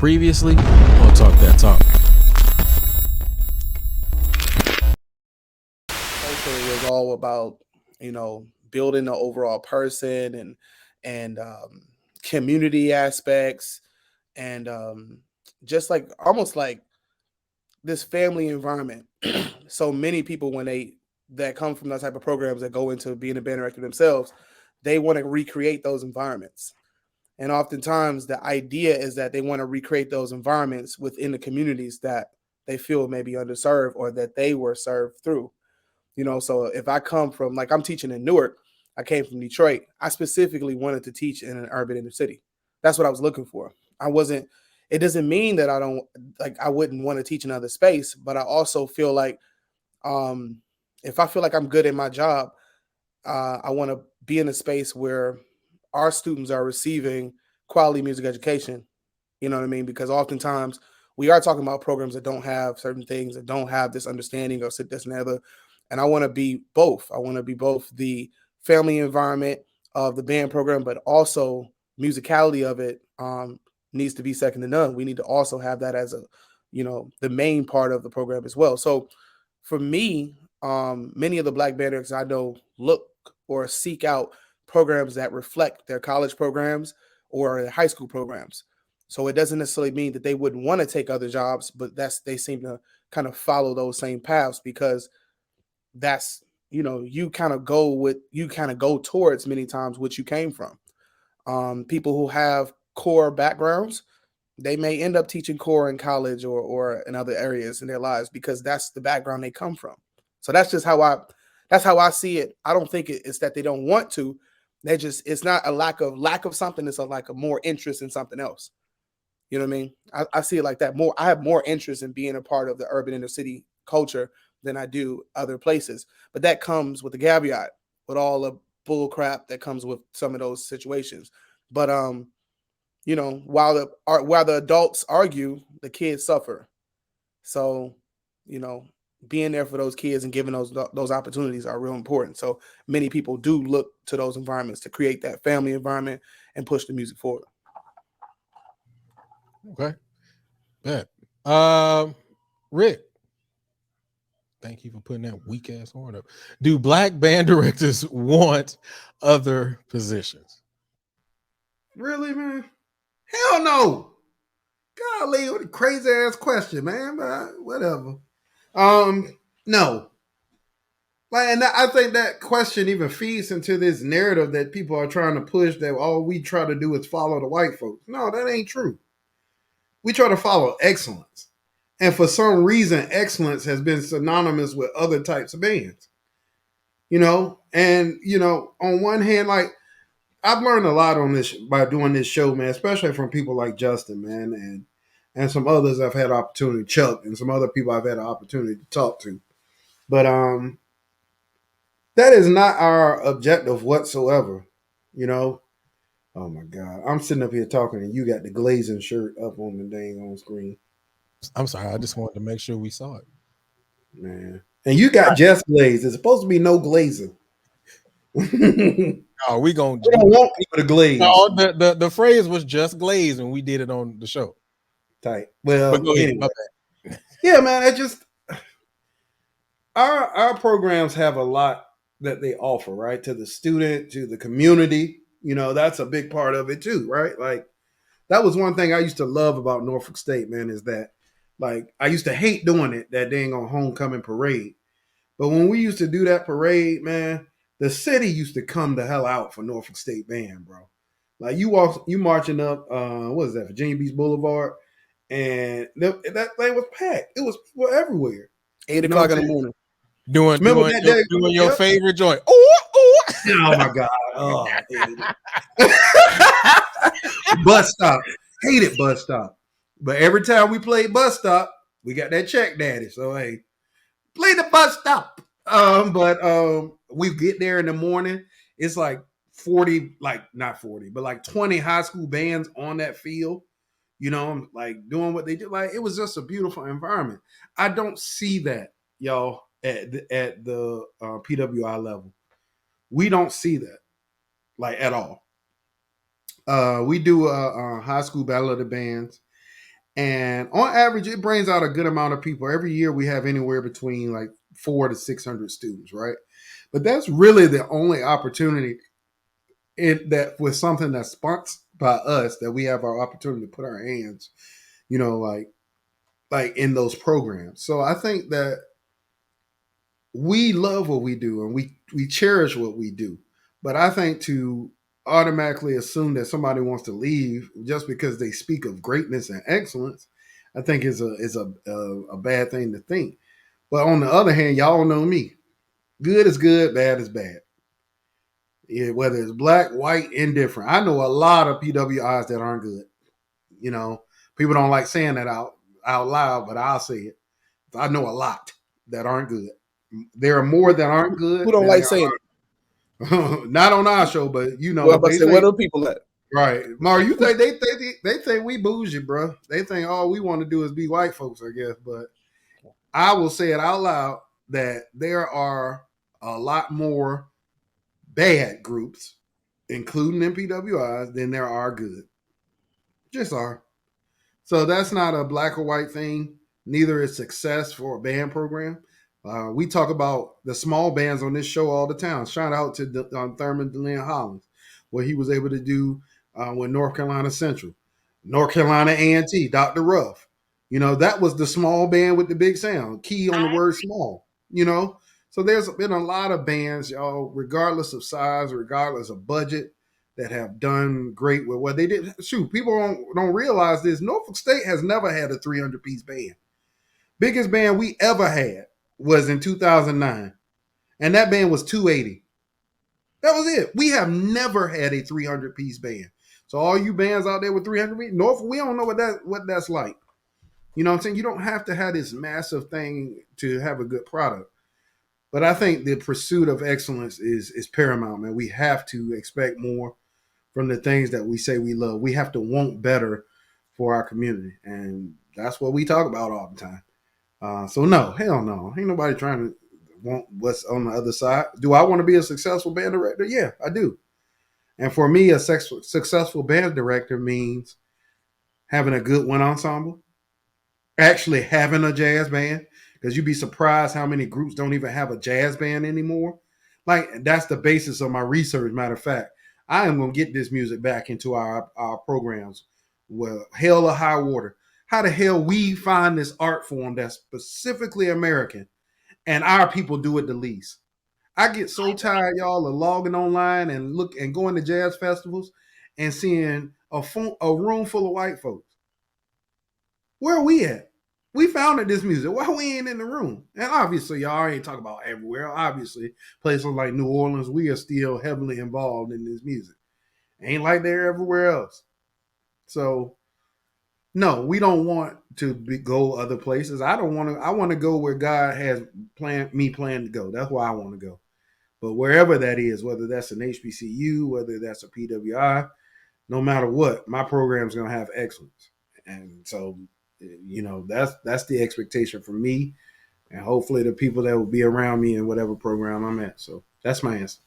Previously on Talk That Talk. It was all about, building the overall person and community aspects and just like almost like this family environment. So many people when they that come from that type of programs that go into being a band director themselves, they want to recreate those environments. And oftentimes the idea is that they want to recreate those environments within the communities that they feel may be underserved or that they were served through. So if I come from, like, I'm teaching in Newark, I came from Detroit. I specifically wanted to teach in an urban inner city. That's what I was looking for. It doesn't mean that I wouldn't want to teach another space, but I also feel like um, if I feel like I'm good in my job, I want to be in a space where our students are receiving quality music education. You know what I mean? Because oftentimes we are talking about programs that don't have certain things, that don't have this understanding or sit this and the other. And I want to be both. I want to be both the family environment of the band program, but also musicality of it needs to be second to none. We need to also have that as the main part of the program as well. So for me, many of the Black band directors I know look or seek out programs that reflect their college programs or their high school programs. So it doesn't necessarily mean that they wouldn't want to take other jobs, but they seem to kind of follow those same paths because that's you kind of go towards many times what you came from. People who have core backgrounds, they may end up teaching core in college or in other areas in their lives because that's the background they come from. So that's how I see it. I don't think it's that they don't want to. It's not a lack of something. It's a lack of more interest in something else. You know what I mean? I see it like that. I have more interest in being a part of the urban inner city culture than I do other places. But that comes with the caveat, with all the bull crap that comes with some of those situations. But while the adults argue, the kids suffer. So, being there for those kids and giving those opportunities are real important. So many people do look to those environments to create that family environment and push the music forward. Okay. Bet. Rick, thank you for putting that weak ass horn up. Do Black band directors want other positions? Really, man? Hell no. Golly, what a crazy ass question, man. But whatever. No. And I think that question even feeds into this narrative that people are trying to push that all we try to do is follow the white folks. No, that ain't true. We try to follow excellence. And for some reason, excellence has been synonymous with other types of bands. On one hand, like I've learned a lot on this by doing this show, man, especially from people like Justin, man, and some others I've had opportunity, Chuck, and some other people I've had an opportunity to talk to. But that is not our objective whatsoever. Oh my God. I'm sitting up here talking and you got the glazing shirt up on the dang on screen. I'm sorry, I just wanted to make sure we saw it. Man. And you got just glaze. There's supposed to be no glazing. Oh, we don't want people to glaze. No, the phrase was just glaze when we did it on the show. Tight. Well, anyway. Yeah, man, it just our programs have a lot that they offer, right? To the student, to the community. That's a big part of it too, right? Like that was one thing I used to love about Norfolk State, man, is that like I used to hate doing it, that dang on homecoming parade. But when we used to do that parade, man, the city used to come the hell out for Norfolk State Band, bro. Like you marching up, what is that, Virginia Beach Boulevard, and that thing was packed. It was people everywhere. 8 o'clock in the morning. Doing your favorite joint. Oh my God. Oh, Bus Stop. Hated Bus Stop. But every time we played Bus Stop, we got that check daddy. So hey, play the Bus Stop. But we get there in the morning. It's like 40, like not 40, but like 20 high school bands on that field, like doing what they do. Like it was just a beautiful environment. I don't see that, y'all, at the PWI level. We don't see that, like at all. We do a high school battle of the bands, And on average, it brings out a good amount of people. Every year we have anywhere between like 400 to 600 students, right? But that's really the only opportunity that with something that's sponsored by us that we have our opportunity to put our hands, like in those programs. So I think that we love what we do and we cherish what we do. But I think to automatically assume that somebody wants to leave just because they speak of greatness and excellence, I think is a bad thing to think. But on the other hand, y'all know me. Good is good, bad is bad. Yeah, whether it's black, white, indifferent. I know a lot of PWIs that aren't good. You know, people don't like saying that out loud, but I'll say it. I know a lot that aren't good. There are more that aren't Who good don't than like there saying it? are. Not on our show, but Well, I'm about to they say, where think do people at? right. Mar, you think they think we bougie, bro? They think all we want to do is be white folks, I guess. But I will say it out loud that there are a lot more bad groups, including MPWIs, than there are good. Just are. So that's not a black or white thing. Neither is success for a band program. We talk about the small bands on this show all the time. Shout out to Thurman DeLeon Hollins, what he was able to do with North Carolina Central, North Carolina A&T, Dr. Ruff. That was the small band with the big sound. Key on the word small. So there's been a lot of bands, y'all, regardless of size, regardless of budget, that have done great with what they did. Shoot, people don't realize this. Norfolk State has never had a 300-piece band. Biggest band we ever had was in 2009, and that band was 280. That was it. We have never had a 300-piece band. So all you bands out there with 300 Norfolk, we don't know what that's like. You know what I'm saying? You don't have to have this massive thing to have a good product. But I think the pursuit of excellence is paramount, man. We have to expect more from the things that we say we love. We have to want better for our community, and that's what we talk about all the time. So no, hell no, ain't nobody trying to want what's on the other side. Do I want to be a successful band director? Yeah, I do. And for me, a successful band director means having a good one ensemble, actually having a jazz band, because you'd be surprised how many groups don't even have a jazz band anymore. Like, that's the basis of my research. Matter of fact, I am going to get this music back into our programs. Well, hell or high water. How the hell we find this art form that's specifically American and our people do it the least? I get so tired, y'all, of logging online and look and going to jazz festivals and seeing a room full of white folks. Where are we at? We founded this music. Why we ain't in the room? And obviously, y'all ain't talking about everywhere. Obviously, places like New Orleans, we are still heavily involved in this music. Ain't like they're everywhere else. So, no, we don't want to go other places. I don't want to. I want to go where God has planned to go. That's where I want to go. But wherever that is, whether that's an HBCU, whether that's a PWI, no matter what, my program is going to have excellence. And so, that's the expectation for me, and hopefully the people that will be around me in whatever program I'm at. So that's my answer.